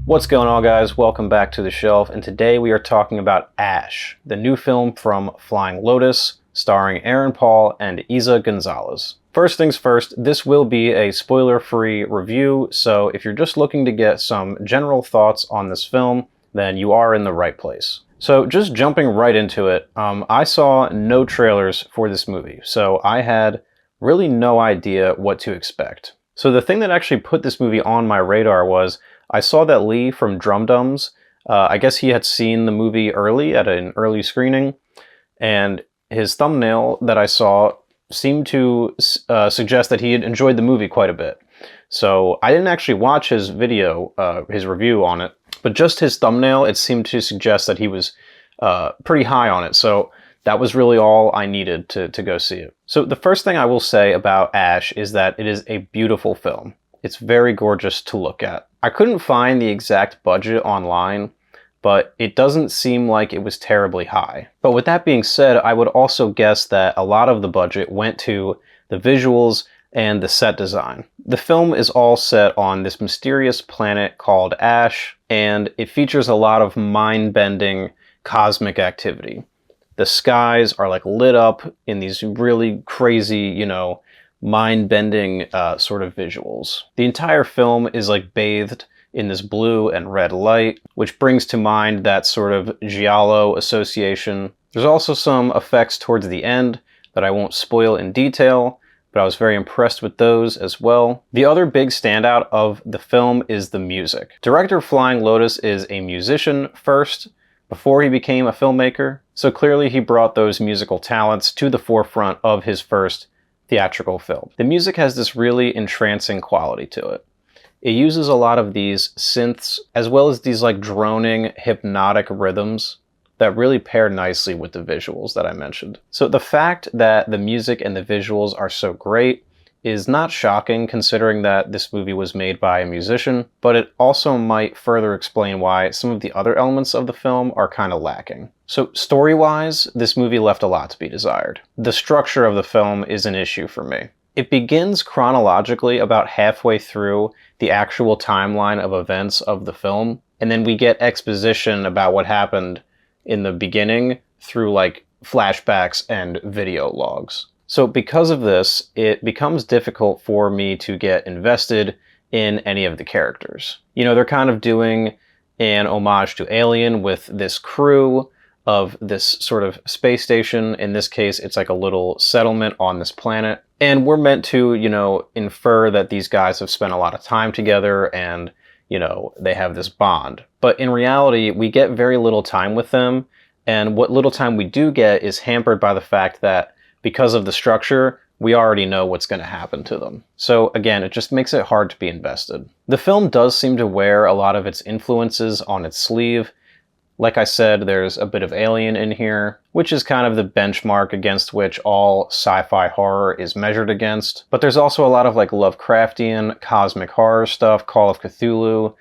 What's going on, guys? Welcome back to the shelf, and today we are talking about Ash, the new film from Flying Lotus, starring Aaron Paul and Eiza González. First things first, this will be a spoiler-free review, so if you're just looking to get some general thoughts on this film, then you are in the right place. So just jumping right into it, I saw no trailers for this movie, so I had really no idea what to expect. So the thing that actually put this movie on my radar was I saw that Lee from Drum Dums, I guess he had seen the movie early at an early screening, and his thumbnail that I saw seemed to suggest that he had enjoyed the movie quite a bit. So I didn't actually watch his video, his review on it, but just his thumbnail, it seemed to suggest that he was pretty high on it. So that was really all I needed to go see it. So the first thing I will say about Ash is that it is a beautiful film. It's very gorgeous to look at. I couldn't find the exact budget online, but it doesn't seem like it was terribly high. But with that being said, I would also guess that a lot of the budget went to the visuals and the set design. The film is all set on this mysterious planet called Ash, and it features a lot of mind-bending cosmic activity. The skies are like lit up in these really crazy, mind-bending sort of visuals. The entire film is like bathed in this blue and red light, which brings to mind that sort of giallo association. There's also some effects towards the end that I won't spoil in detail, but I was very impressed with those as well. The other big standout of the film is the music. Director Flying Lotus is a musician first, before he became a filmmaker, so clearly he brought those musical talents to the forefront of his first theatrical film. The music has this really entrancing quality to it. It uses a lot of these synths, as well as these like droning, hypnotic rhythms that really pair nicely with the visuals that I mentioned. So the fact that the music and the visuals are so great is not shocking considering that this movie was made by a musician, but it also might further explain why some of the other elements of the film are kind of lacking. So story-wise, this movie left a lot to be desired. The structure of the film is an issue for me. It begins chronologically about halfway through the actual timeline of events of the film, and then we get exposition about what happened in the beginning through like flashbacks and video logs. So because of this, it becomes difficult for me to get invested in any of the characters. They're kind of doing an homage to Alien with this crew of this sort of space station. In this case, it's like a little settlement on this planet. And we're meant to, infer that these guys have spent a lot of time together and, they have this bond. But in reality, we get very little time with them. And what little time we do get is hampered by the fact that because of the structure, we already know what's going to happen to them. So again, it just makes it hard to be invested. The film does seem to wear a lot of its influences on its sleeve. Like I said, there's a bit of Alien in here, which is kind of the benchmark against which all sci-fi horror is measured against. But there's also a lot of like Lovecraftian, cosmic horror stuff, Call of Cthulhu,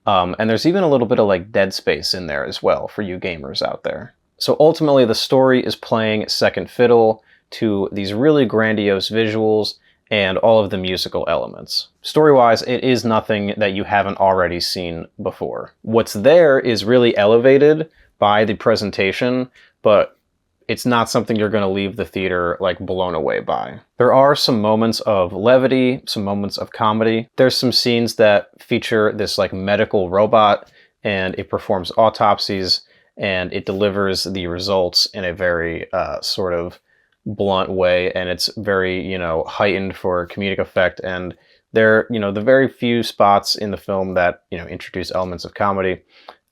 and there's even a little bit of like Dead Space in there as well for you gamers out there. So ultimately, the story is playing second fiddle to these really grandiose visuals and all of the musical elements. Story-wise, it is nothing that you haven't already seen before. What's there is really elevated by the presentation, but it's not something you're going to leave the theater like blown away by. There are some moments of levity, some moments of comedy. There's some scenes that feature this like medical robot, and it performs autopsies, and it delivers the results in a very sort of blunt way, and it's very, heightened for comedic effect. And there, the very few spots in the film that, introduce elements of comedy.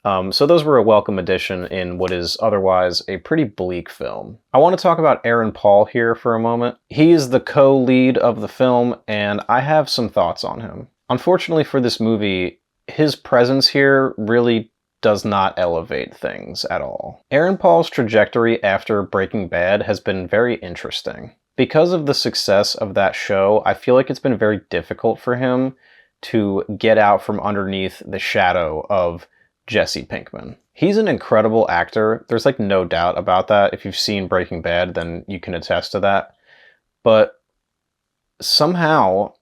So those were a welcome addition in what is otherwise a pretty bleak film. I want to talk about Aaron Paul here for a moment. He is the co-lead of the film, and I have some thoughts on him. Unfortunately for this movie, his presence here really does not elevate things at all. Aaron Paul's trajectory after Breaking Bad has been very interesting. Because of the success of that show, I feel like it's been very difficult for him to get out from underneath the shadow of Jesse Pinkman. He's an incredible actor. There's like no doubt about that. If you've seen Breaking Bad, then you can attest to that. But somehow,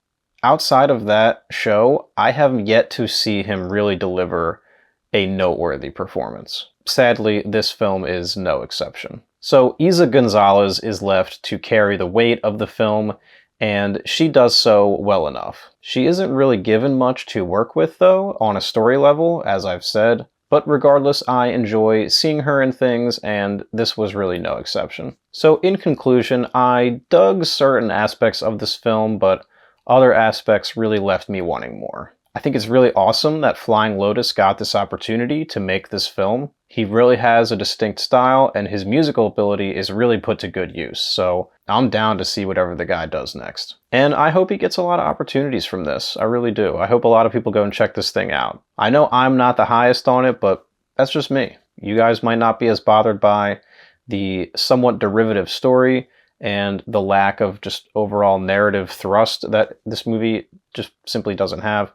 outside of that show, I have yet to see him really deliver a noteworthy performance. Sadly, this film is no exception. So Eiza González is left to carry the weight of the film, and she does so well enough. She isn't really given much to work with, though, on a story level, as I've said, but regardless, I enjoy seeing her in things, and this was really no exception. So in conclusion, I dug certain aspects of this film, but other aspects really left me wanting more. I think it's really awesome that Flying Lotus got this opportunity to make this film. He really has a distinct style, and his musical ability is really put to good use, so I'm down to see whatever the guy does next. And I hope he gets a lot of opportunities from this, I really do. I hope a lot of people go and check this thing out. I know I'm not the highest on it, but that's just me. You guys might not be as bothered by the somewhat derivative story and the lack of just overall narrative thrust that this movie just simply doesn't have.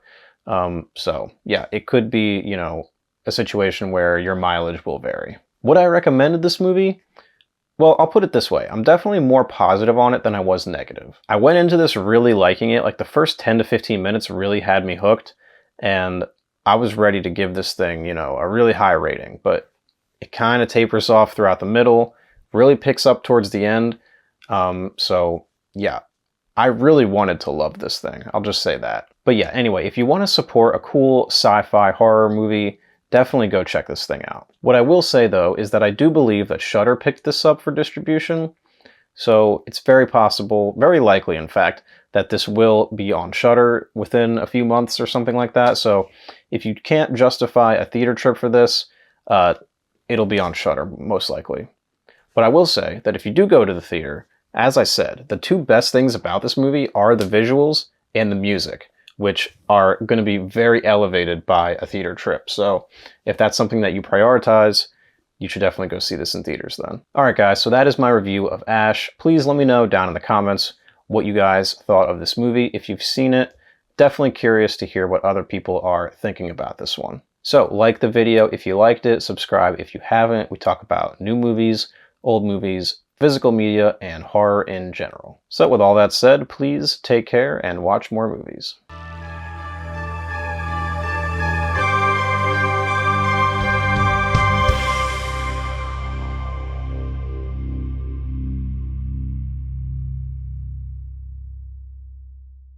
So yeah, it could be, you know, a situation where your mileage will vary. Would I recommend this movie? Well, I'll put it this way. I'm definitely more positive on it than I was negative. I went into this really liking it. Like the first 10 to 15 minutes really had me hooked, and I was ready to give this thing, you know, a really high rating, but it kind of tapers off throughout the middle, really picks up towards the end. So yeah, I really wanted to love this thing. I'll just say that. But yeah, anyway, if you want to support a cool sci-fi horror movie, definitely go check this thing out. What I will say though is that I do believe that Shudder picked this up for distribution, so it's very possible, very likely in fact, that this will be on Shudder within a few months or something like that. So if you can't justify a theater trip for this, it'll be on Shudder most likely. But I will say that if you do go to the theater, as I said, the two best things about this movie are the visuals and the music, which are going to be very elevated by a theater trip. So if that's something that you prioritize, you should definitely go see this in theaters then. Alright guys, so that is my review of Ash. Please let me know down in the comments what you guys thought of this movie. If you've seen it, definitely curious to hear what other people are thinking about this one. So like the video if you liked it, subscribe if you haven't. We talk about new movies, old movies, physical media, and horror in general. So with all that said, please take care and watch more movies.